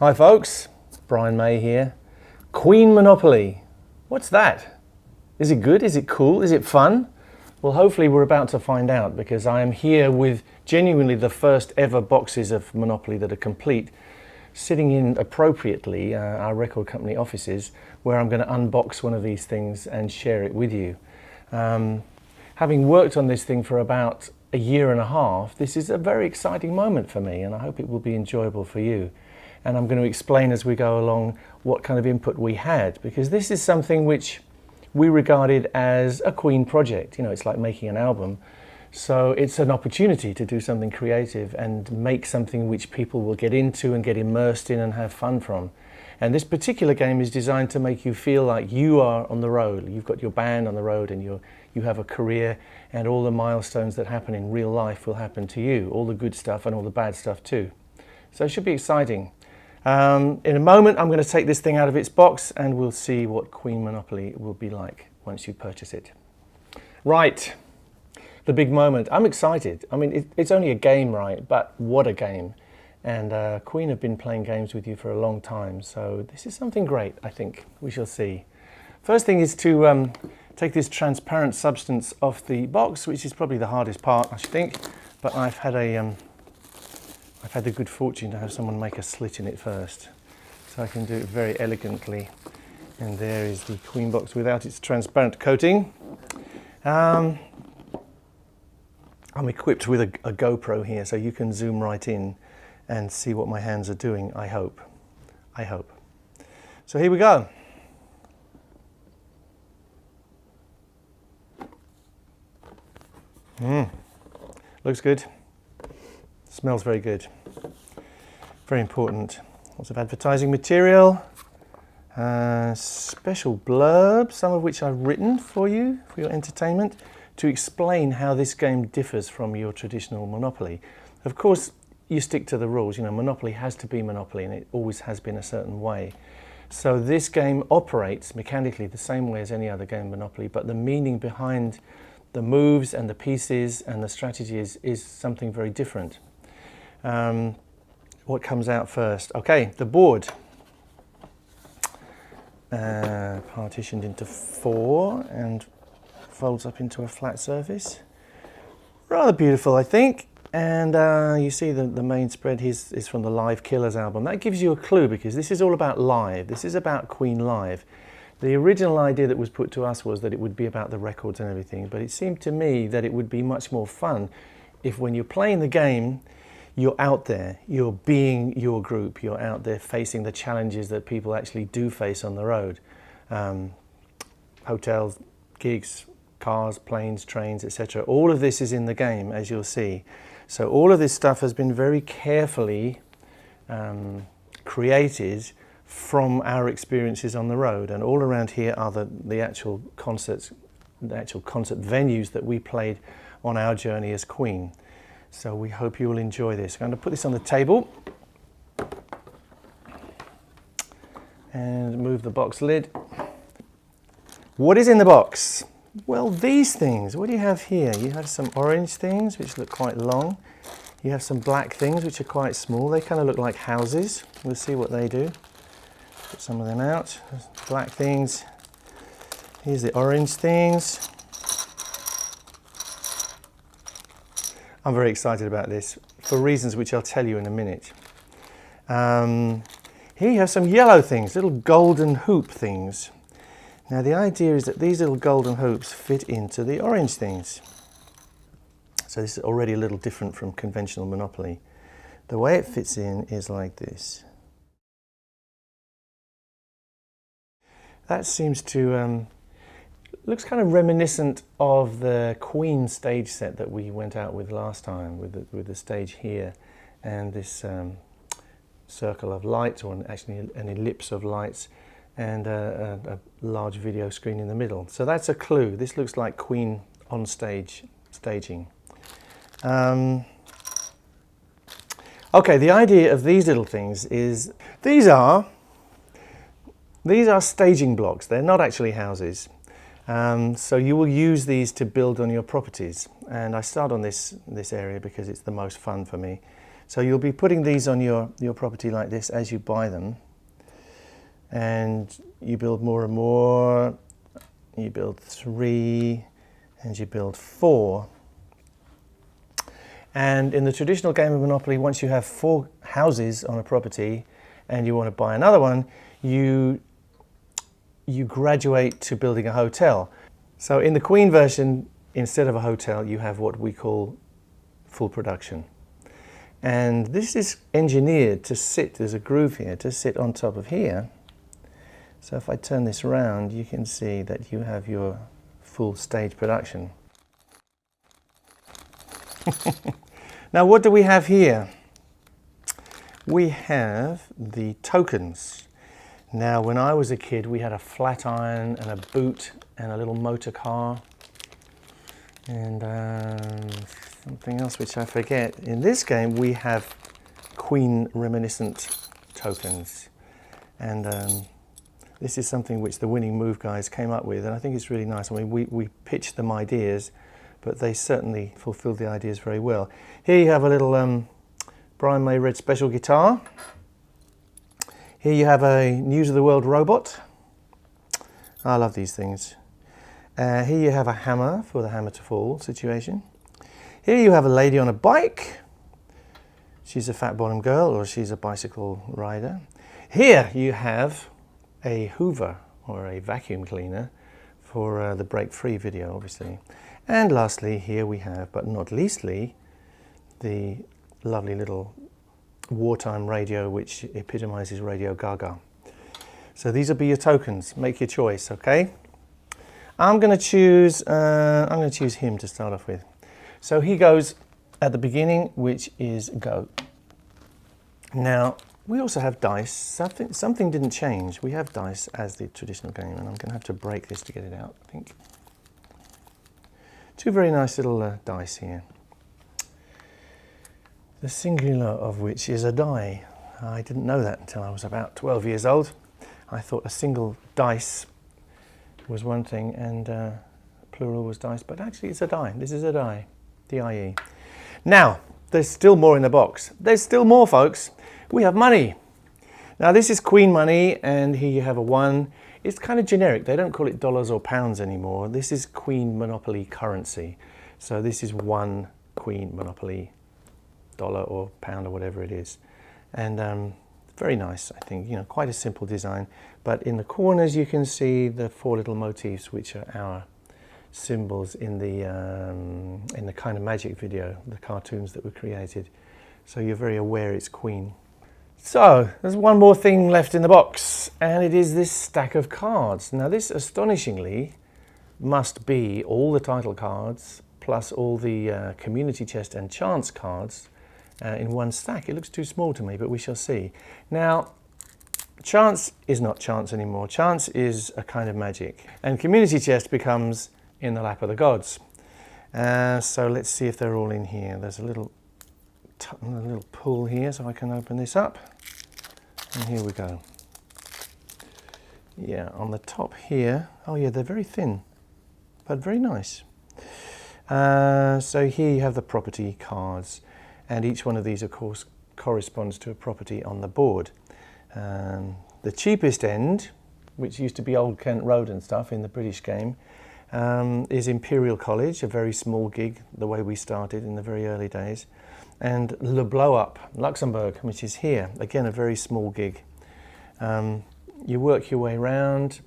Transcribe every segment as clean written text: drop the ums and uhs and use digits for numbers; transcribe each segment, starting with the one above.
Hi folks, Brian May here. Queen Monopoly. What's that? Is it good? Is it cool? Is it fun? Well, hopefully we're about to find out, because I am here with genuinely the first ever boxes of Monopoly that are complete, sitting in appropriately our record company offices, where I'm going to unbox one of these things and share it with you. Having worked on this thing for about a year and a half, this is a very exciting moment for me, and I hope it will be enjoyable for you. And I'm going to explain as we go along what kind of input we had, because this is something which we regarded as a Queen project. You know, it's like making an album. So it's an opportunity to do something creative and make something which people will get into and get immersed in and have fun from. And this particular game is designed to make you feel like you are on the road. You've got your band on the road and you have a career, and all the milestones that happen in real life will happen to you. All the good stuff and all the bad stuff too. So it should be exciting. In a moment I'm going to take this thing out of its box and we'll see what Queen Monopoly will be like once you purchase it. Right, the big moment. I'm excited. I mean, it's only a game, right? But what a game. And Queen have been playing games with you for a long time, so this is something great, I think. We shall see. First thing is to take this transparent substance off the box, which is probably the hardest part, I should think. But I've had the good fortune to have someone make a slit in it first, so I can do it very elegantly. And there is the Queen box without its transparent coating. I'm equipped with a GoPro here, so you can zoom right in and see what my hands are doing, I hope. I hope. So here we go. Looks good. Smells very good. Very important. Lots of advertising material. Special blurbs, some of which I've written for you, for your entertainment, to explain how this game differs from your traditional Monopoly. Of course, you stick to the rules. You know, Monopoly has to be Monopoly, and it always has been a certain way. So this game operates mechanically the same way as any other game Monopoly, but the meaning behind the moves and the pieces and the strategies is something very different. What comes out first? Okay, the board. Partitioned into 4 and folds up into a flat surface. Rather beautiful, I think. And you see the main spread is from the Live Killers album. That gives you a clue, because this is all about live. This is about Queen live. The original idea that was put to us was that it would be about the records and everything, but it seemed to me that it would be much more fun if, when you're playing the game, you're out there, you're being your group, you're out there facing the challenges that people actually do face on the road. Hotels, gigs, cars, planes, trains, etc. All of this is in the game, as you'll see. So all of this stuff has been very carefully created from our experiences on the road, and all around here are the actual concerts, the actual concert venues that we played on our journey as Queen. So we hope you will enjoy this. I'm going to put this on the table and move the box lid. What is in the box? Well, these things. What do you have here? You have some orange things which look quite long. You have some black things which are quite small. They kind of look like houses. We'll see what they do. Put some of them out. Black things. Here's the orange things. I'm very excited about this for reasons which I'll tell you in a minute. Here you have some yellow things, little golden hoop things. Now the idea is that these little golden hoops fit into the orange things. So this is already a little different from conventional Monopoly. The way it fits in is like this. That seems to looks kind of reminiscent of the Queen stage set that we went out with last time, with the stage here and this circle of lights, or actually an ellipse of lights, and a large video screen in the middle. So that's a clue. This looks like Queen on stage staging. Okay, the idea of these little things is these are staging blocks. They're not actually houses. So you will use these to build on your properties. And I start on this area because it's the most fun for me. So you'll be putting these on your property like this as you buy them, and you build more and more. You build 3 and you build 4. And in the traditional game of Monopoly, once you have 4 houses on a property and you want to buy another one, you graduate to building a hotel. So in the Queen version, instead of a hotel, you have what we call full production. And this is engineered to sit, there's a groove here, to sit on top of here. So if I turn this around, you can see that you have your full stage production. Now what do we have here? We have the tokens. Now when I was a kid, we had a flat iron and a boot and a little motor car and something else which I forget. In this game we have Queen reminiscent tokens, and this is something which the Winning Move guys came up with, and I think it's really nice. I mean, we pitched them ideas, but they certainly fulfilled the ideas very well. Here you have a little Brian May Red Special guitar. Here you have a News of the World robot. I love these things. Here you have a hammer for the hammer to fall situation. Here you have a lady on a bike. She's a fat bottom girl, or she's a bicycle rider. Here you have a Hoover or a vacuum cleaner for the Break Free video, obviously. And lastly, here we have, but not leastly, the lovely little wartime radio which epitomizes Radio Gaga. So these will be your tokens. Make your choice, okay? I'm going to choose him to start off with. So he goes at the beginning, which is go. Now we also have dice. Something didn't change. We have dice as the traditional game, and I'm going to have to break this to get it out, I think. 2 very nice little dice here. The singular of which is a die. I didn't know that until I was about 12 years old. I thought a single dice was one thing and plural was dice, but actually it's a die. This is a die, D-I-E. Now, there's still more in the box. There's still more, folks. We have money. Now this is Queen money, and here you have a 1. It's kind of generic. They don't call it dollars or pounds anymore. This is Queen Monopoly currency. So this is 1 Queen Monopoly dollar or pound or whatever it is. And very nice, I think. You know, quite a simple design. But in the corners you can see the 4 little motifs, which are our symbols in the kind of magic video, the cartoons that were created. So you're very aware it's Queen. So there's one more thing left in the box, and it is this stack of cards. Now this, astonishingly, must be all the title cards plus all the community chest and chance cards in one stack. It looks too small to me, but we shall see. Now, chance is not chance anymore. Chance is a kind of magic, and community chest becomes in the lap of the gods. So let's see if they're all in here. There's a little pull here, so I can open this up, and here we go. Yeah, on the top here, oh yeah, they're very thin but very nice. So here you have the property cards, and each one of these of course corresponds to a property on the board. The cheapest end, which used to be Old Kent Road and stuff in the British game, is Imperial College, a very small gig, the way we started in the very early days. And Le Blow Up, Luxembourg, which is here, again a very small gig. You work your way around.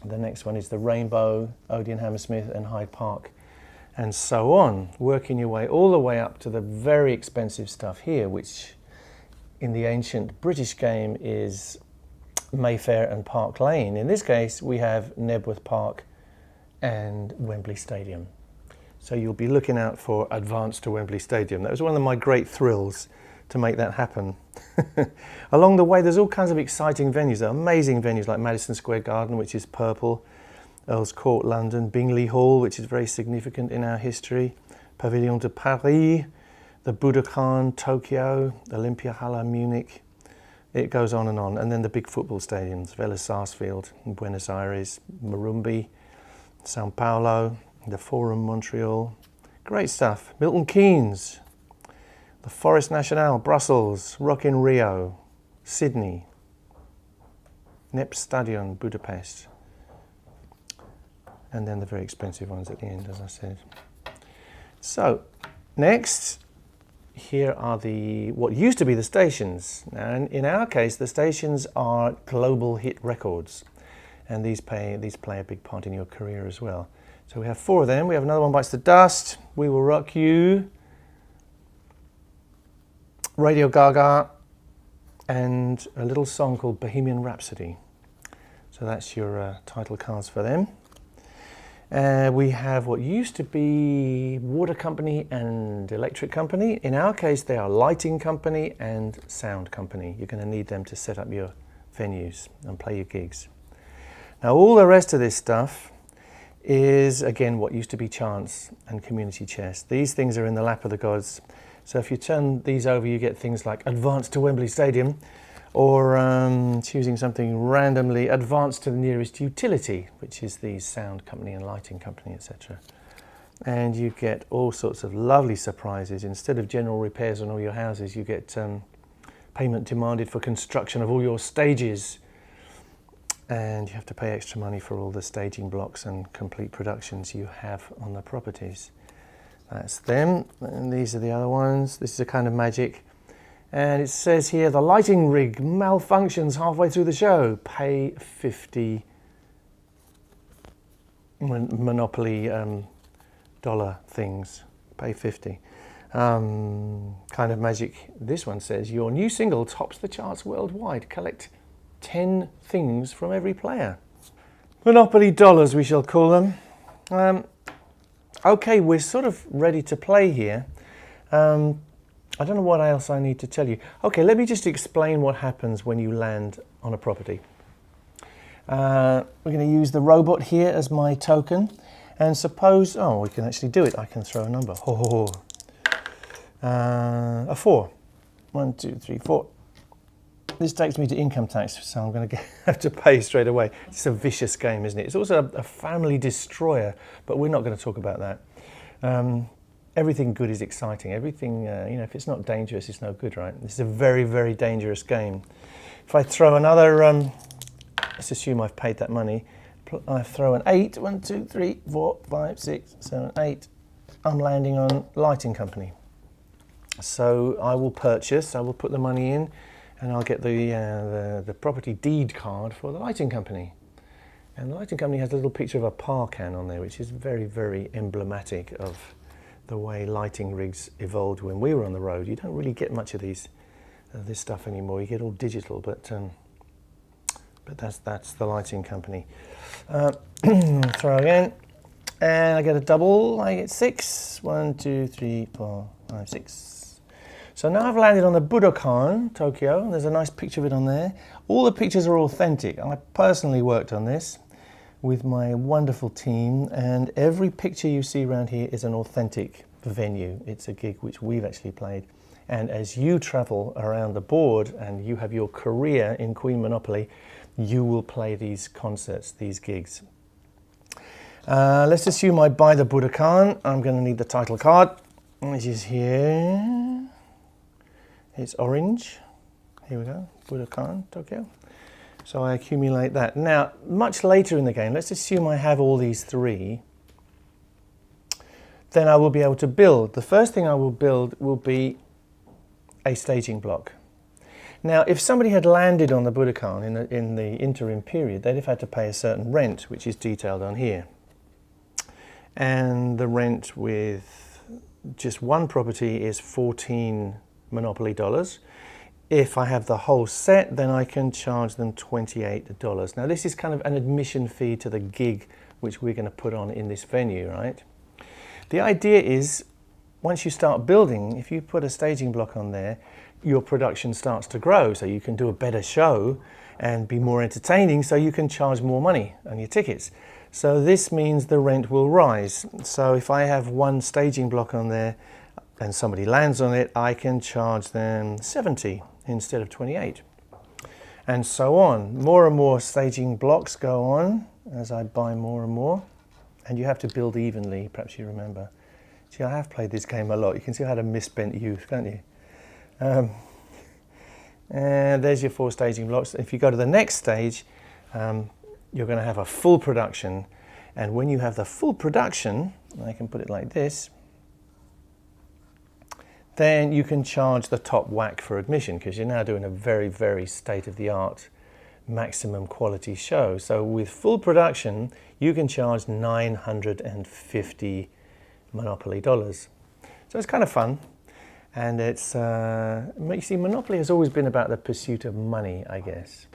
The next one is the Rainbow, Odeon Hammersmith and Hyde Park, and so on, working your way all the way up to the very expensive stuff here, which in the ancient British game is Mayfair and Park Lane. In this case we have Nebworth Park and Wembley Stadium. So you'll be looking out for Advance to Wembley Stadium. That was one of my great thrills to make that happen. Along the way there's all kinds of exciting venues. There are amazing venues like Madison Square Garden, which is purple, Earl's Court London, Bingley Hall, which is very significant in our history, Pavilion de Paris, the Budokan Tokyo, Olympiahalle Munich. It goes on, and then the big football stadiums, Vélez Sarsfield in Buenos Aires, Morumbi, Sao Paulo, the Forum Montreal. Great stuff. Milton Keynes, the Forest National, Brussels, Rock in Rio, Sydney, Nep Stadion, Budapest, and then the very expensive ones at the end, as I said. So, next, here are what used to be the stations. And in our case, the stations are global hit records, and these play a big part in your career as well. So we have 4 of them. We have Another One Bites the Dust, We Will Rock You, Radio Gaga, and a little song called Bohemian Rhapsody. So that's your title cards for them. We have what used to be water company and electric company. In our case, they are lighting company and sound company. You're going to need them to set up your venues and play your gigs. Now, all the rest of this stuff is, again, what used to be chance and community chest. These things are in the lap of the gods. So if you turn these over, you get things like Advance to Wembley Stadium, or choosing something randomly, Advance to the nearest utility, which is the sound company and lighting company, etc. And you get all sorts of lovely surprises. Instead of general repairs on all your houses, you get payment demanded for construction of all your stages, and you have to pay extra money for all the staging blocks and complete productions you have on the properties. That's them, and these are the other ones. This is a kind of magic. And it says here, the lighting rig malfunctions halfway through the show. Pay 50 Monopoly dollar things. Pay 50. Kind of magic. This one says, your new single tops the charts worldwide. Collect 10 things from every player. Monopoly dollars, we shall call them. Okay, we're sort of ready to play here. I don't know what else I need to tell you. Okay, let me just explain what happens when you land on a property. We're going to use the robot here as my token. And suppose, oh, we can actually do it. I can throw a number. A 4. 1, 2, 3, 4. This takes me to income tax, so I'm going to have to pay straight away. It's a vicious game, isn't it? It's also a family destroyer, but we're not going to talk about that. Everything good is exciting. Everything, if it's not dangerous, it's no good, right? This is a very, very dangerous game. If I throw another, let's assume I've paid that money. I throw an 8. 1, 2, 3, 4, 5, 6, 7, 8. I'm landing on lighting company. So I will purchase. I will put the money in, and I'll get the property deed card for the lighting company. And the lighting company has a little picture of a par can on there, which is very, very emblematic of the way lighting rigs evolved when we were on the road. You don't really get much of this stuff anymore. You get all digital, but that's the lighting company. Throw again, and I get a double. I get 6. 1, 2, 3, 4, 5, 6. So now I've landed on the Budokan, Tokyo, and there's a nice picture of it on there. All the pictures are authentic. I personally worked on this with my wonderful team, and every picture you see around here is an authentic venue. It's a gig which we've actually played. And as you travel around the board and you have your career in Queen Monopoly, you will play these concerts, these gigs. Let's assume I buy the Budokan. I'm going to need the title card, which is here. It's orange. Here we go, Budokan, Tokyo. So I accumulate that. Now, much later in the game, let's assume I have all these 3. Then I will be able to build. The first thing I will build will be a staging block. Now, if somebody had landed on the Budokan in the interim period, they'd have had to pay a certain rent, which is detailed on here. And the rent with just one property is 14 Monopoly dollars. If I have the whole set, then I can charge them $28. Now, this is kind of an admission fee to the gig which we're going to put on in this venue, right? The idea is, once you start building, if you put a staging block on there, your production starts to grow, so you can do a better show and be more entertaining, so you can charge more money on your tickets. So this means the rent will rise. So if I have one staging block on there and somebody lands on it, I can charge them 70 instead of 28. And so on. More and more staging blocks go on as I buy more and more. And you have to build evenly, perhaps you remember. See, I have played this game a lot. You can see I had a misspent youth, can't you? And there's your 4 staging blocks. If you go to the next stage, you're going to have a full production. And when you have the full production, I can put it like this, then you can charge the top whack for admission, because you're now doing a very, very state-of-the-art, maximum quality show. So with full production, you can charge 950 Monopoly dollars. So it's kind of fun. And it's, you see, Monopoly has always been about the pursuit of money, I guess.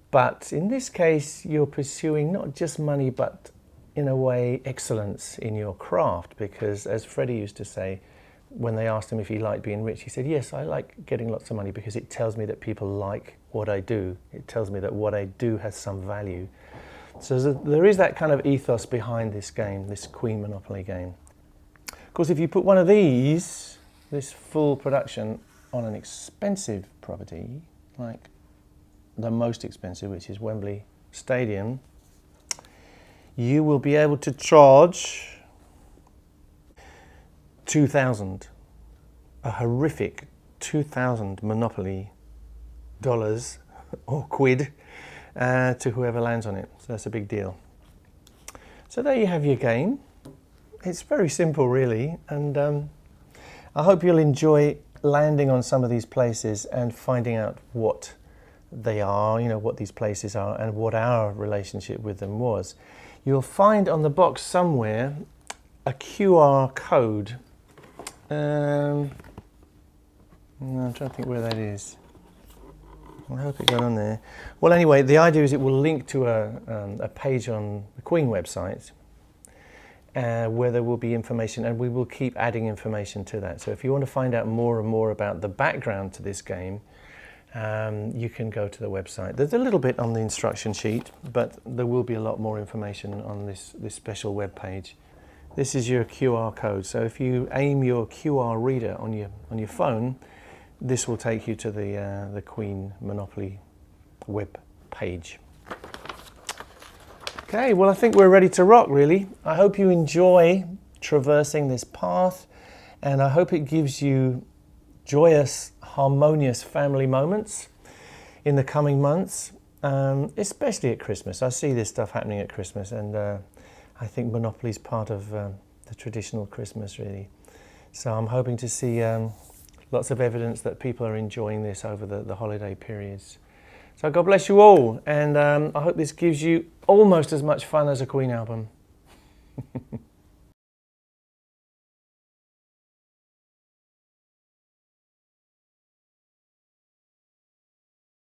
But in this case, you're pursuing not just money, but in a way, excellence in your craft. Because as Freddie used to say, when they asked him if he liked being rich, he said, yes, I like getting lots of money because it tells me that people like what I do. It tells me that what I do has some value. So there is that kind of ethos behind this game, this Queen Monopoly game. Of course, if you put one of these, this full production, on an expensive property, like the most expensive, which is Wembley Stadium, you will be able to charge 2,000, a horrific 2,000 Monopoly dollars or quid to whoever lands on it. So that's a big deal. So there you have your game. It's very simple, really, and I hope you'll enjoy landing on some of these places and finding out what they are, what these places are, and what our relationship with them was. You'll find on the box somewhere a QR code. I'm trying to think where that is. I hope it got on there. Well, anyway, the idea is it will link to a page on the Queen website where there will be information, and we will keep adding information to that. So if you want to find out more and more about the background to this game, you can go to the website. There's a little bit on the instruction sheet, but there will be a lot more information on this special web page. This is your QR code. So if you aim your QR reader on your phone, this will take you to the Queen Monopoly web page. Okay, well, I think we're ready to rock, really. I hope you enjoy traversing this path, and I hope it gives you joyous, harmonious family moments in the coming months, especially at Christmas. I see this stuff happening at Christmas, and I think Monopoly is part of the traditional Christmas, really. So I'm hoping to see lots of evidence that people are enjoying this over the holiday periods. So God bless you all, and I hope this gives you almost as much fun as a Queen album.